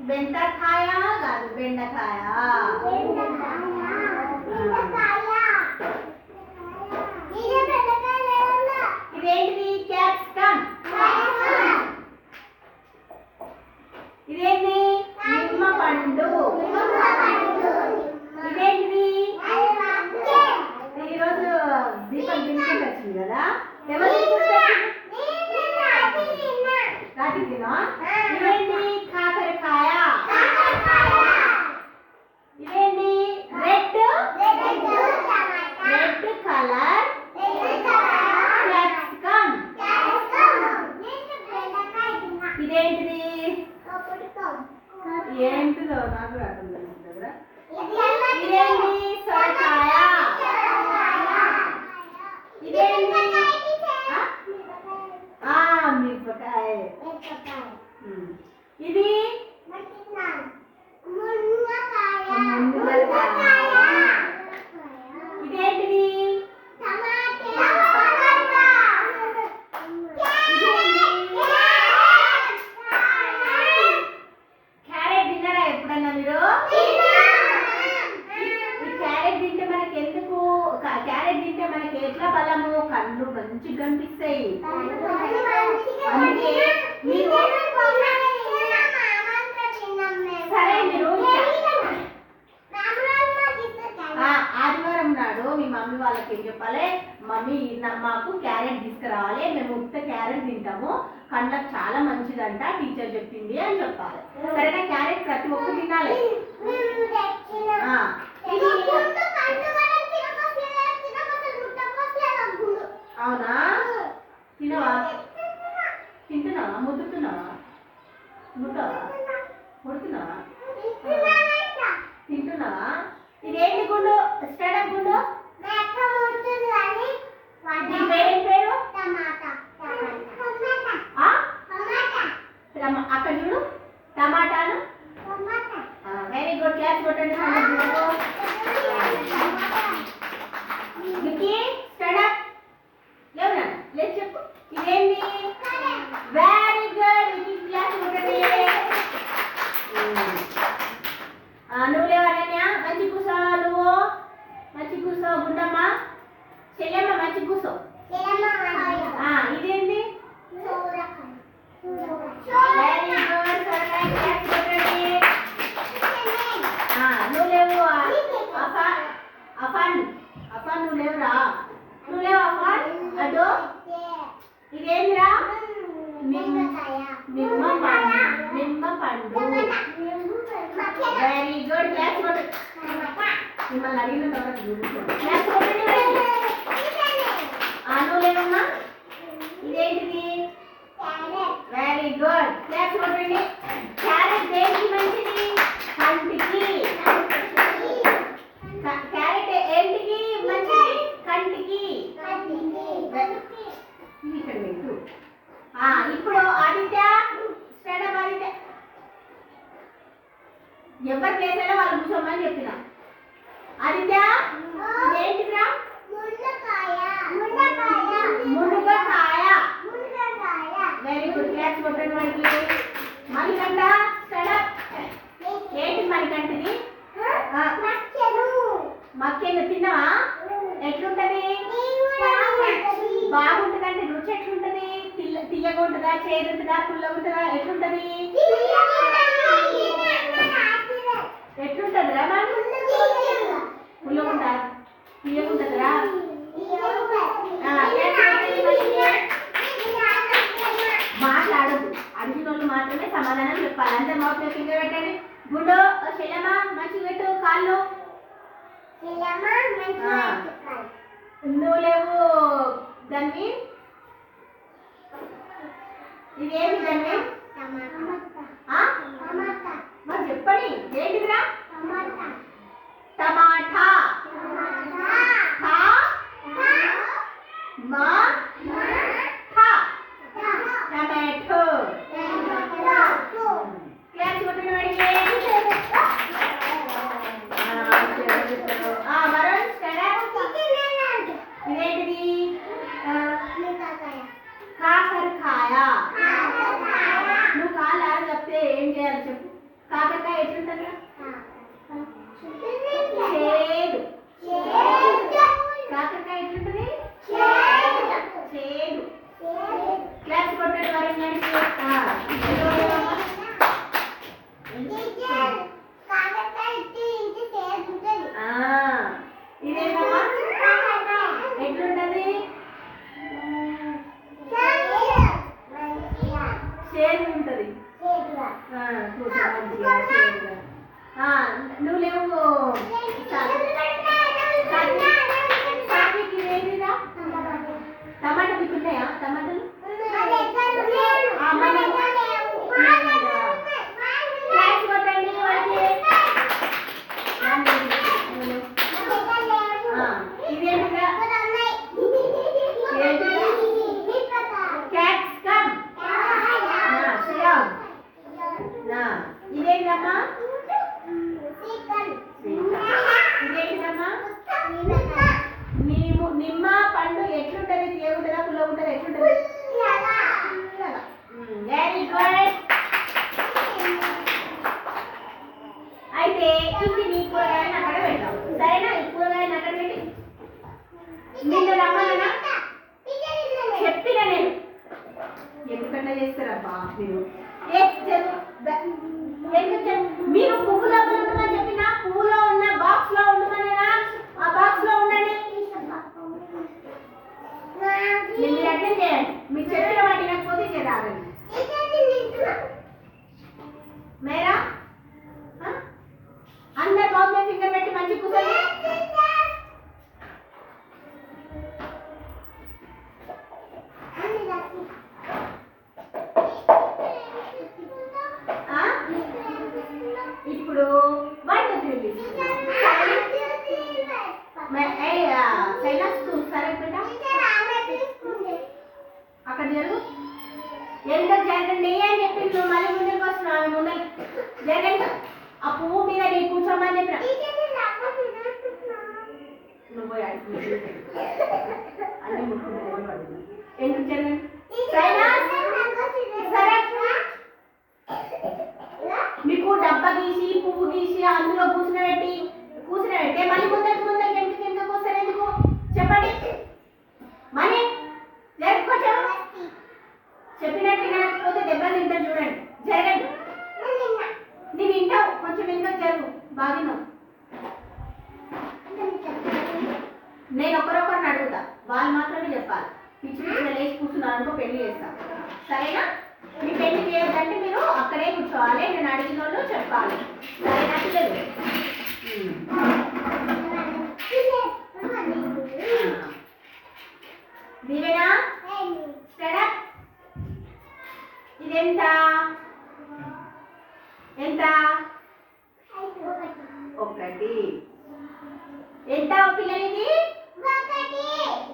బెండకాయ కాదు, బెండకాయ. ఇదేంటిది? క్యాప్సికమ్. ఇదేంటి? నిమ్మ పండు. ఇదేంటిది? ఈరోజు దీపం తింటే వచ్చింది కదా, ఎవరు రాత్రి తినా? ఇదేంటి? కాకరకాయ. ఇదేంటి? Red colour capsicum. ఇదేంటిది? ఏంటిదో నాకు అర్థం కదా. ఇదేంటి? సొరకాయ. ఇదేంటి? మిరపకాయ. ఇది ఇదేంటిది? క్యారెట్ తిన్నారా ఎప్పుడన్నా మీరు? ఈ క్యారెట్ తింటే మనకి ఎందుకు? క్యారెట్ తింటే మనకి ఎట్లా బలము? కళ్ళు మంచిగా కనిపిస్తాయి. అందుకే మీరు సరే మీరు ఆదివారం నాడు మీ మమ్మీ వాళ్ళకి ఏం చెప్పాలి? మమ్మీ మాకు క్యారెట్ తీసుకురావాలి, మేము ఉత్త క్యారెట్ తింటాము, కళ్ళకు చాలా మంచిదంట టీచర్ చెప్పింది అని చెప్పాలి. సరేనా? క్యారెట్ ప్రతి ఒక్కరు తినాలి. అవునా? తినవా? తింటున్నావా? ముద్దుతున్నావా? ముట్టవా? ముడుతున్నావా? తింటున్నావా? ఇదేంటి గుండు? స్టాండప్ గుండు. పేరేం పేరు? అక్కడ చూడు, టమాటాను. Very good. క్లాస్ కొట్టండి. స్టాండప్. లేవునా? లేదు చెప్పు. ఇదేంటి? Very good. క్లాస్ కొట్టండి. నువ్వు లేవనన్య? మంచి కూసో. నువ్వు మంచి కూసో. గుండమ్మ, చెల్లెమ్మ మంచి కూసో. ఇదేంటి? Very good. క్లాస్ కొట్టండి. నువ్వు లేవు. అఫాన్ నువ్వు లేవురా? నువ్వు లేవు అఫాన్? అదో ఇదేంటిరా? నిమ్మ పండు. Very good. క్లాస్ కొట్టు. మిమ్మల్ని అడిగిన తర్వాత క్లాస్ కొట్టండి. నువ్వు లేవమ్మా? ఇదేంటిది? Very good. క్లాస్ కొట్టండి. క్యారెట్ దేనికి మంచిది? కంటికి. క్యారెట్ ఏంటికి మంచిది? కంటికి. ఇక్కడ పెట్టు. ఇప్పుడు ఆదిత్య, స్టాండప్ ఆదిత్య. ఎవరి ప్లేస్ అయినా వాళ్ళు కూర్చోమని చెప్పిన. ఆదిత్య, ఇదేంటిరా? మునగకాయ. Very good. క్లాస్ కొట్టండి వాడికి. మణికంఠ, స్టాండప్. ఏంటి మణికంఠది? మక్కెలు. తిన్నావా? ఎట్లుంటది? బాగుంటదంటే రుచి ఎట్లుంటది? తీయగా ఉంటుందా, చేదు ఉంటుందా, పుల్లగా ఉంటుందా, ఎట్లుంటది? ఎట్లుంటదిరా? పుల్లగా ఉంటుందా, తీయగా ఉంటుందిరా? మాట్లాడదు. అడిగిన వాళ్ళు మాత్రమే సమాధానం చెప్పాలి. అందరు మౌత్ లో ఫింగర్ పెట్టండి. గుండు, చెల్లెమ్మ మంచిగా పెట్టు కాళ్ళు. నువ్వు లేవు దాన్ని. ఇదేంటి దాన్ని? మరి చెప్పండి ఏంటిదిరా? టమాటా. టమాటో. క్లాస్ కొట్టిన వాడికి వరుణ్ స్టాండప్. ఇదేంటిది? కాకరకాయ. నువ్వు కాళ్ళు ఆరు చెప్తే ఏం చేయాలి చెప్పు? నిన్ను రమ్మన్నా చెప్పిన నేను ఎందుకంటే చేస్తారబ్బా మీరు మీరు పువ్వులో ఉండమని చెప్పిన పువ్వులో ఉన్న బాక్స్ లో ఉండమనేనా ఆ బాక్స్ లో ఉండండి మీరు అటెండ్ చేయండి మీరు చెప్పిన వాటి వినకపోతే రాగండి మేరా అందరు బాబు మీద ఫింగర్ పెట్టి మంచి కూర్చోండి ఇప్పుడు 1 2 3 అక్కడ జరుగు ఎంత జరగండి అని చెప్పి నువ్వు మళ్ళీ ముందుకు వస్తున్నావు ముందర జరగండి ఆ పువ్వు మీద నీ కూర్చోమని చెప్పిన నువ్వు అన్ని ముట్టుకుంటా ఎందుకు జరగండి మీకు డబ్బా గీసి పువ్వు గీసి అందులో కూర్చునబెట్టే మళ్ళీ ముందరికి ఎందుకు వస్తారు ఎందుకు చెప్పండి మనీ చెప్పినట్టు వినకపోతే దెబ్బలు తింటారు చూడండి జరగండి నీవు వింటావు కొంచెం వెనుక జరుగు బాగా నేను ఒకరొకరిని అడుగుతా వాళ్ళు మాత్రమే చెప్పాలి పిచ్చి పిచ్చి లేచి కూర్చున్నారు అనుకో పెళ్లి చేస్తాను సరేనా మీ పెళ్లి చేయొద్దంటే మీరు అక్కడే కూర్చోవాలి నేను అడిగిన వాళ్ళు చెప్పాలి సరేనా పిల్లలు దీవేనా స్టార్ట్ ఇదెంత ఎంత ఒకటి ఎంత పిల్లలు ఇది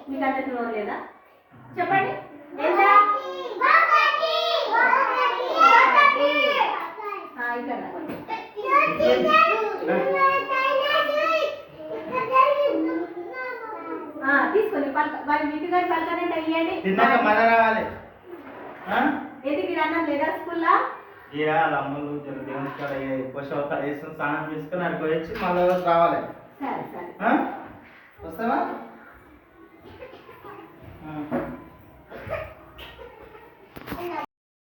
మీకు అంత చూడ లేదా చెప్పండి ఎంత తీసుకొని వారి మీకు గారి పలకనంటే అయ్యండి ఎందుకు అన్నం లేదా స్కూల్లో వాళ్ళ అమ్మలు దేవుని కాడ ఎక్కువ వేసుకుని స్నానం చేసుకుని అక్కడికి వచ్చి మళ్ళీ రావాలి సరే సరే వస్తావా